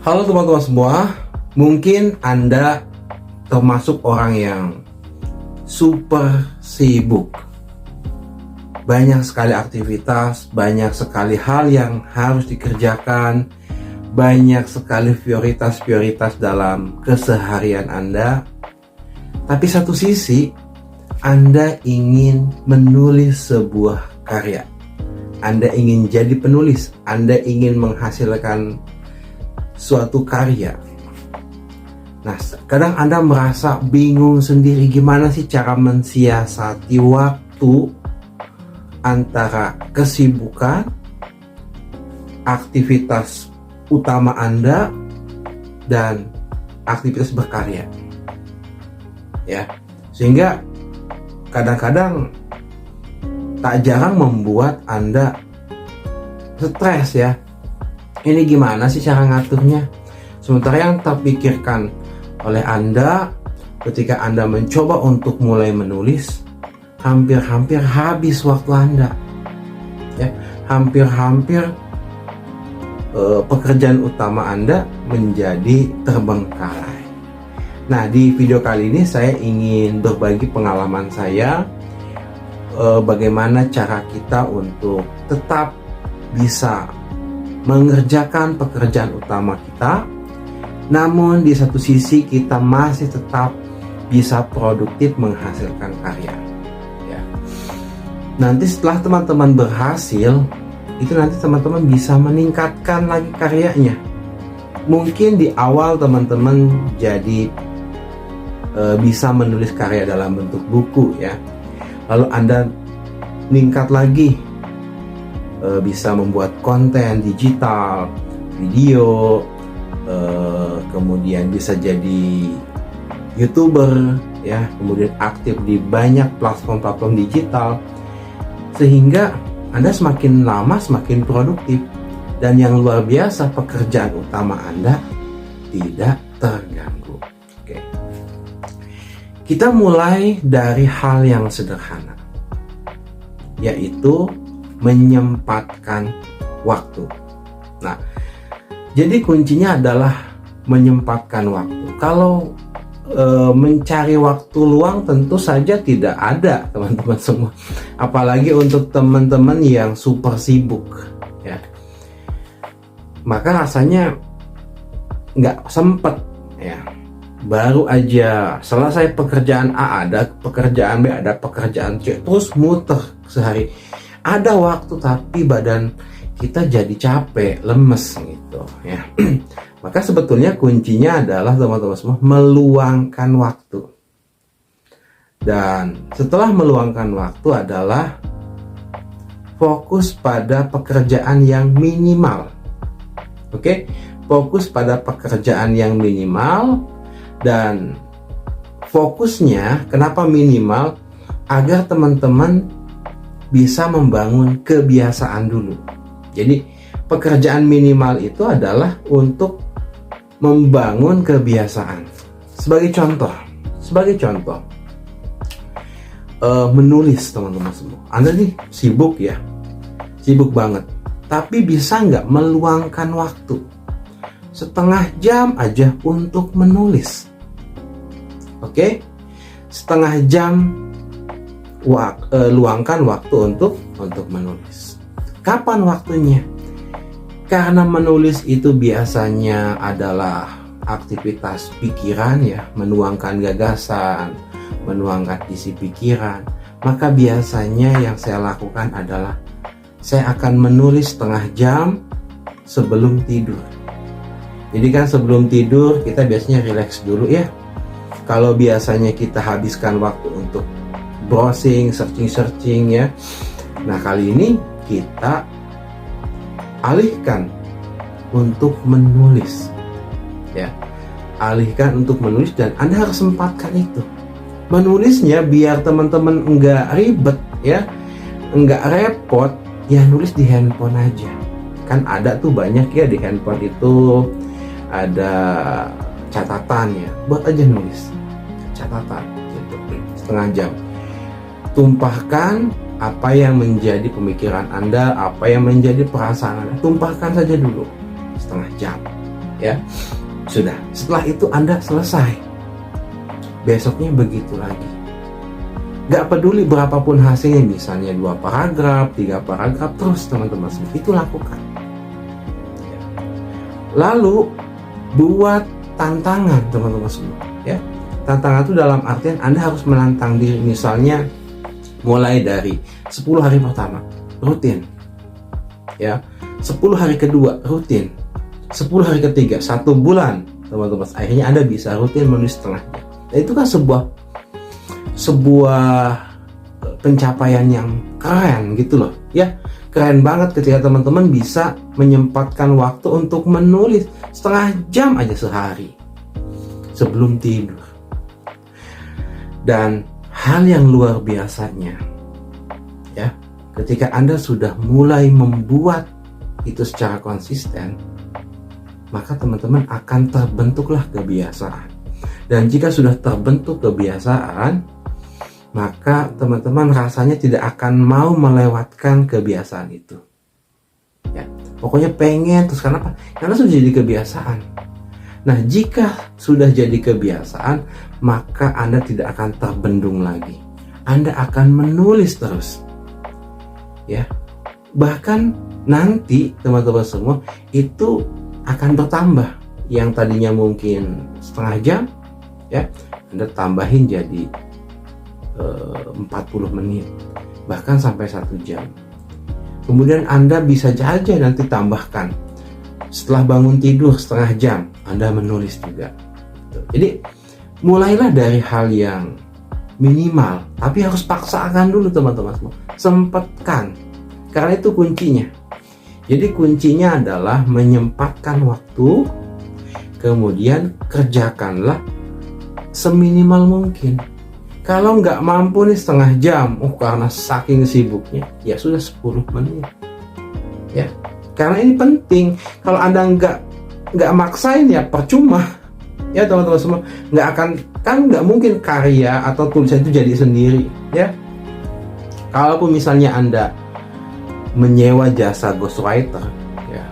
Halo teman-teman semua, mungkin Anda termasuk orang yang super sibuk. Banyak sekali aktivitas, banyak sekali hal yang harus dikerjakan, banyak sekali prioritas-prioritas dalam keseharian Anda. Tapi satu sisi, Anda ingin menulis sebuah karya. Anda ingin jadi penulis, Anda ingin menghasilkan suatu karya. Nah, kadang Anda merasa bingung sendiri gimana sih cara mensiasati waktu antara kesibukan, aktivitas utama Anda, dan aktivitas berkarya. Ya, sehingga kadang-kadang tak jarang membuat Anda stres ya. Ini gimana sih cara ngaturnya? Sementara yang terpikirkan oleh Anda ketika Anda mencoba untuk mulai menulis, hampir-hampir habis waktu Anda. Ya, hampir-hampir pekerjaan utama Anda menjadi terbengkalai. Nah, di video kali ini saya ingin berbagi pengalaman saya bagaimana cara kita untuk tetap bisa mengerjakan pekerjaan utama kita, namun di satu sisi kita masih tetap bisa produktif menghasilkan karya. Ya. Nanti setelah teman-teman berhasil, itu nanti teman-teman bisa meningkatkan lagi karyanya. Mungkin di awal teman-teman jadi bisa menulis karya dalam bentuk buku ya. Lalu Anda meningkat lagi, bisa membuat konten digital, video, kemudian bisa jadi YouTuber ya, kemudian aktif di banyak platform-platform digital, sehingga Anda semakin lama semakin produktif, dan yang luar biasa pekerjaan utama Anda tidak terganggu. Oke. Kita mulai dari hal yang sederhana, yaitu menyempatkan waktu. Nah, jadi kuncinya adalah menyempatkan waktu. Kalau mencari waktu luang tentu saja tidak ada, teman-teman semua. Apalagi untuk teman-teman yang super sibuk, ya. Maka rasanya nggak sempet, ya. Baru aja selesai pekerjaan A, ada pekerjaan B, ada pekerjaan C, terus muter sehari. Ada waktu tapi badan kita jadi capek, lemes gitu ya. Maka sebetulnya kuncinya adalah teman-teman semua meluangkan waktu. Dan setelah meluangkan waktu adalah fokus pada pekerjaan yang minimal. Oke? Fokus pada pekerjaan yang minimal, dan fokusnya kenapa minimal? Agar teman-teman bisa membangun kebiasaan dulu. Jadi pekerjaan minimal itu adalah untuk membangun kebiasaan. Sebagai contoh, menulis teman-teman semua. Anda nih sibuk ya, sibuk banget. Tapi bisa nggak meluangkan waktu setengah jam aja untuk menulis? Oke, setengah jam luangkan waktu untuk menulis. Kapan waktunya? Karena menulis itu biasanya adalah aktivitas pikiran ya, menuangkan gagasan, menuangkan isi pikiran. Maka biasanya yang saya lakukan adalah saya akan menulis setengah jam sebelum tidur. Jadi kan sebelum tidur kita biasanya relax dulu ya. Kalau biasanya kita habiskan waktu untuk browsing, searching ya. Nah, kali ini kita alihkan untuk menulis. Ya. Alihkan untuk menulis, dan Anda harus sempatkan itu. Menulisnya biar teman-teman enggak ribet ya, enggak repot, ya nulis di handphone aja. Kan ada tuh banyak ya di handphone itu ada catatan ya. Buat aja nulis catatan gitu, setengah jam. Tumpahkan apa yang menjadi pemikiran Anda, apa yang menjadi perasaan Anda, tumpahkan saja dulu setengah jam. ya. Sudah, setelah itu Anda selesai. Besoknya begitu lagi. Gak peduli berapapun hasilnya, misalnya 2 paragraf, 3 paragraf, terus teman-teman semua itu lakukan. Lalu buat tantangan teman-teman semua, ya. Tantangan itu dalam artian Anda harus menantang diri, misalnya mulai dari 10 hari pertama rutin, ya, 10 hari kedua rutin, 10 hari ketiga, 1 bulan teman-teman, akhirnya Anda bisa rutin menulis setengah jam. Nah, itu kan sebuah pencapaian yang keren gitu loh, ya. Keren banget ketika teman-teman bisa menyempatkan waktu untuk menulis setengah jam aja sehari sebelum tidur. Dan hal yang luar biasanya, ya, ketika Anda sudah mulai membuat itu secara konsisten, maka teman-teman akan terbentuklah kebiasaan. Dan jika sudah terbentuk kebiasaan, maka teman-teman rasanya tidak akan mau melewatkan kebiasaan itu, ya. Pokoknya pengen terus, kenapa? Karena sudah jadi kebiasaan. Nah, jika sudah jadi kebiasaan, maka Anda tidak akan terbendung lagi. Anda akan menulis terus, ya. Bahkan nanti teman-teman semua itu akan bertambah. Yang tadinya mungkin setengah jam, ya, Anda tambahin jadi 40 menit, bahkan sampai 1 jam. Kemudian Anda bisa saja nanti tambahkan setelah bangun tidur setengah jam Anda menulis juga. Jadi mulailah dari hal yang minimal, tapi harus paksakan dulu teman-teman semua, sempatkan, karena itu kuncinya. Jadi kuncinya adalah menyempatkan waktu, kemudian kerjakanlah seminimal mungkin. Kalau nggak mampu nih setengah jam, karena saking sibuknya, ya sudah 10 menit, ya. Karena ini penting. Kalau Anda nggak maksain, ya percuma, ya teman-teman semua. Nggak mungkin karya atau tulisan itu jadi sendiri, ya. Kalaupun misalnya Anda menyewa jasa ghostwriter, ya,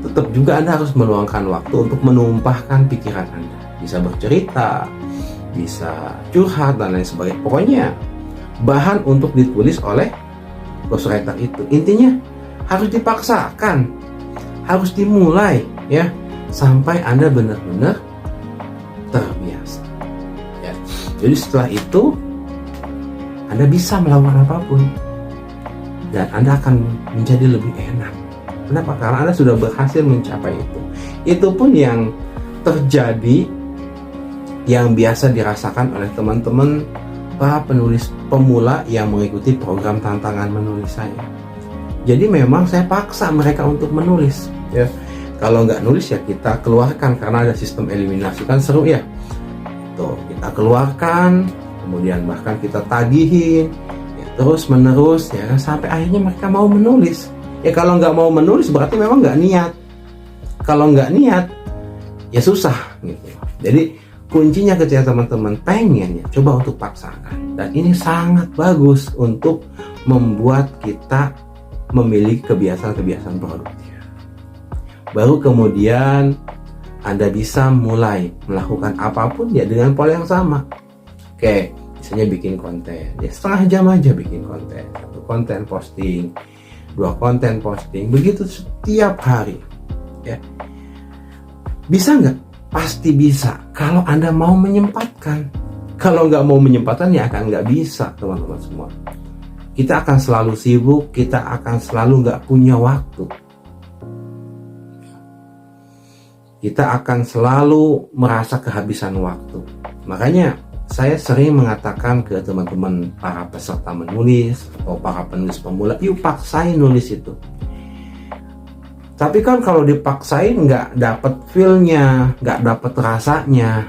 tetap juga Anda harus meluangkan waktu untuk menumpahkan pikiran Anda. Bisa bercerita, bisa curhat dan lain sebagainya. Pokoknya bahan untuk ditulis oleh ghostwriter itu. Intinya harus dipaksakan, harus dimulai, ya, sampai Anda benar-benar terbiasa, ya. Jadi setelah itu Anda bisa melakukan apapun dan Anda akan menjadi lebih enak. Kenapa? Karena Anda sudah berhasil mencapai itu. Itu pun yang terjadi, yang biasa dirasakan oleh teman-teman para penulis pemula yang mengikuti program tantangan menulis saya. Jadi memang saya paksa mereka untuk menulis, ya. Kalau nggak nulis, ya kita keluarkan, karena ada sistem eliminasi, kan seru, ya. Tuh, kita keluarkan, kemudian bahkan kita tagihin, ya, terus menerus, ya, sampai akhirnya mereka mau menulis. Ya kalau nggak mau menulis berarti memang nggak niat. Kalau nggak niat, ya susah gitu. Jadi kuncinya ketika teman-teman pengen, ya coba untuk paksakan. Dan ini sangat bagus untuk membuat kita memiliki kebiasaan-kebiasaan produktif. Baru kemudian Anda bisa mulai melakukan apapun, ya dengan pola yang sama. Oke, misalnya bikin konten, ya setengah jam aja bikin konten. 1 konten posting, 2 konten posting, begitu setiap hari, ya. Bisa nggak? Pasti bisa, kalau Anda mau menyempatkan. Kalau nggak mau menyempatkan, ya akan nggak bisa, teman-teman semua. Kita akan selalu sibuk, kita akan selalu nggak punya waktu. Kita akan selalu merasa kehabisan waktu. Makanya saya sering mengatakan ke teman-teman para peserta menulis atau para penulis pemula, yuk paksain nulis itu. Tapi kan kalau dipaksain nggak dapet feel-nya, nggak dapet rasanya,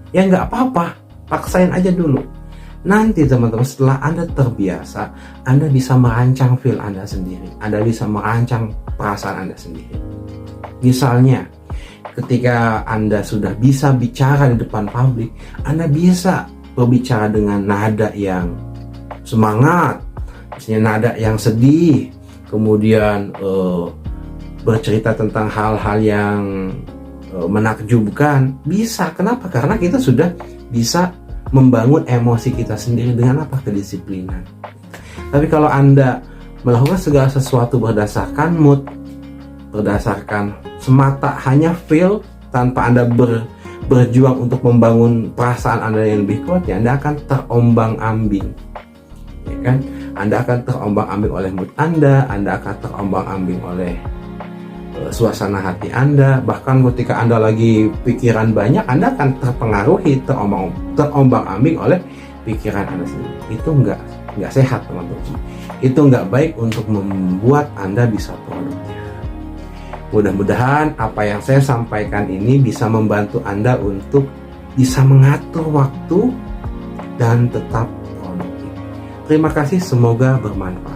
ya nggak apa-apa, paksain aja dulu. Nanti teman-teman setelah Anda terbiasa, Anda bisa merancang feel Anda sendiri, Anda bisa merancang perasaan Anda sendiri. Misalnya, ketika Anda sudah bisa bicara di depan publik, Anda bisa berbicara dengan nada yang semangat, misalnya nada yang sedih, kemudian bercerita tentang hal-hal yang menakjubkan? Bisa. Kenapa? Karena kita sudah bisa membangun emosi kita sendiri dengan apa? Kedisiplinan. Tapi kalau Anda melakukan segala sesuatu berdasarkan mood, berdasarkan semata hanya feel, tanpa Anda berjuang untuk membangun perasaan Anda yang lebih kuat, ya Anda akan terombang-ambing, ya kan? Anda akan terombang-ambing oleh mood Anda akan terombang-ambing oleh suasana hati Anda. Bahkan ketika Anda lagi pikiran banyak, Anda akan terpengaruhi, terombang-ambing oleh pikiran Anda sendiri. Itu nggak sehat, teman-teman. Itu nggak baik untuk membuat Anda bisa produktif. Mudah-mudahan apa yang saya sampaikan ini bisa membantu Anda untuk bisa mengatur waktu dan tetap produktif. Terima kasih, semoga bermanfaat.